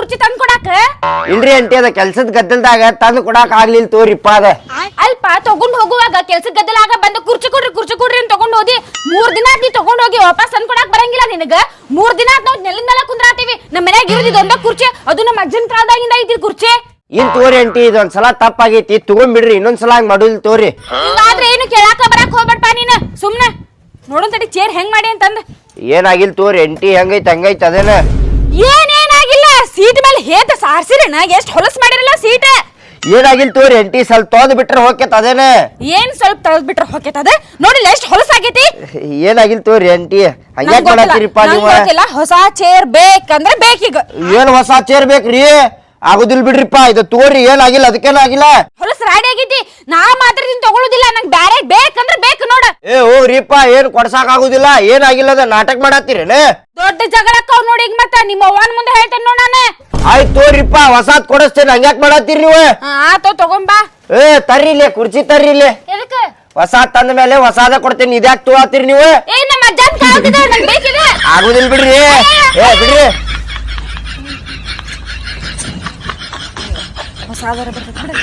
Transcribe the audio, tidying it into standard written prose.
ಕುರ್ಚಿ ತಂದ್ ಕೊಡಾಕ ಇಲ್ರಿ ಅಂಟಿ ಅದ ಕೆಲ್ಸದ ಗದ್ದಲ್ದಾಗ ತಂದು ಕೊಡಾಕ್ ಆಗ್ಲಿಲ್ಲ ತೋರಿಪ್ಪ ಅದ ಅಲ್ಪ ತಗೊಂಡ್ ಹೋಗುವಾಗ ಕೆಲ್ಸದ ಗದ್ದಲಾಗ ಬಂದ ಕುರ್ಚಿ ಕೊಡ್ರಿ ಅಂತ ತಗೊಂಡ್ ಹೋದಿ 3 ದಿನ ನೀ ತಗೊಂಡ್ ಹೋಗಿ ವಾಪಸ್ ತಂದ್ ಕೊಡಾಕ್ ಬರಂಗಿಲ್ಲ ನಿನಗ 3 ದಿನ ನಾವ್ ನೆಲದ ಮೇಲೆ ಕುಂದ್ರಾತೀವಿ ನಮ್ಮ ಮನ್ಯಾಗ ಇರೋದು ಒಂದ ಕುರ್ಚಿ ಅದು ನಮ್ಮ ಅಜ್ಜನ್ ಕಾಲದಾಗಿಂದ ಐತಿ ಕುರ್ಚಿ ಇನ್ ತೋರಿ ಅಂಟಿ ಇದೊಂದ್ಸಲ ತಪ್ಪಾಗೈತಿ ತಗೊಂಡ್ಬಿಡ್ರಿ ಇನ್ನೊಂದ್ಸಲ ಹಂಗ್ ಮಾಡುದಿಲ್ಲ ತೋರಿ ಆದ್ರೆ ಏನು ಕೇಳಾಕ ಬರಾಕ್ ಹೋಗ್ಬೇಡಪ್ಪ ನೀನ ಸುಮ್ನೆ ನೋಡೋಣ ತಡಿ ಚೇರ್ ಹೆಂಗ್ ಮಾಡಿ ಅಂತಂದ ಏನಾಗಿಲ್ ತೋರಿ ಅಂಟಿ ಹೆಂಗೈತಿ ಹಂಗೈತಿ ಅದೇನ ಏನೇನಾಗಿಲ್ಲ ಸೀಟ್ ಮೇಲೆ ಹೇತ ಸಾರ್ಸಿರಣ ಎಷ್ಟ್ ಹೊಲಸ್ ಮಾಡಿರಲ್ಲ ಸೀಟ್ ಏನಾಗಿಲ್ ತೋರಿ ಅಂಟಿ ಸ್ವಲ್ಪ ತೋದ್ ಬಿಟ್ರೆ ಹೋಗ್ಯತ್ ಅದೇನ ಏನ್ ಸ್ವಲ್ಪ ತಗದ್ ಬಿಟ್ರೆ ಹೋಗ್ಯತದ ನೋಡಿಲ್ಲ ಎಷ್ಟ್ ಹೊಲಸ್ ಆಗೈತಿ ಏನಾಗಿಲ್ ತೋರಿ ಅಂಟಿ ಹಂಗ್ಯಾಕ್ ಮಾಡತ್ತೀರಿಪ್ಪ ನೀವು ಹೊಸ ಚೇರ್ ಬೇಕಂದ್ರೆ ಬೇಕೀಗ ಏನ್ ಹೊಸ ಚೇರ್ ಬೇಕ್ರಿ ಆಗುದಿಲ್ ಬಿಡ್ರಿಪ್ಪ ಇದು ತೋರಿ ಏನಾಗಿಲ್ಲ ಅದಕ್ಕೇನಾಗಿಲ್ಲ ಹೊಲಸ್ ರಾಡಿ ಆಗೈತಿ ನಾ ಮಾತ್ರ ತಗೊಳುದಿಲ್ಲ ನಂಗೆ ಬ್ಯಾರೆ ಬೇಕಂದ್ರೆ ಬೇಕು ನೋಡ ಏ ಹೋಗ್ರಿಪ್ಪ ಏನ್ ಕೊಡ್ಸಾಕ್ ಆಗುದಿಲ್ಲ ಏನಾಗಿಲ್ಲ ಅದ ನಾಟಕ ಮಾಡತ್ತೀರೇನ ದೊಡ್ಡ ಜಗಳಕ್ಕ ನೋಡಿ ಈಗ ಮತ್ತ ನಿಮ್ಮ ಅವ್ವನ್ ಮುಂದೆ ಹೇಳ್ತೇನೆ ನೋಡ ನಾನು ಆಯ್ತು ತೋರಿಪ್ಪ ಹೊಸಾದ್ ಕೊಡಿಸ್ತೇನೆ ಹಂಗ್ಯಾಕ್ ಮಾಡತ್ತೀರಿ ನೀವು ಆತೋ ತಗೊಂಬಾ ಏ ತರ್ರಿಲೆ ಕುರ್ಚಿ ತರ್ರಿಲೆ ಎದಕ್ಕ ಹೊಸಾದ್ ತಂದ ಮೇಲೆ ಹೊಸಾದ ಕೊಡ್ತೇನೆ ಇದ್ಯಾಕ್ ತಗೋತೀರಿ ನೀವು ಏ ನಮ್ಮ ಅಜ್ಜನ್ ಕಾಲದಿದೆ ನಂಗೆ ಬೇಕಿದೆ ಆಗುದಿಲ್ ಬಿಡ್ರಿ ಏ ಬಿಡ್ರಿ ಹೊಸಾದರ ಬರ್ತದೆ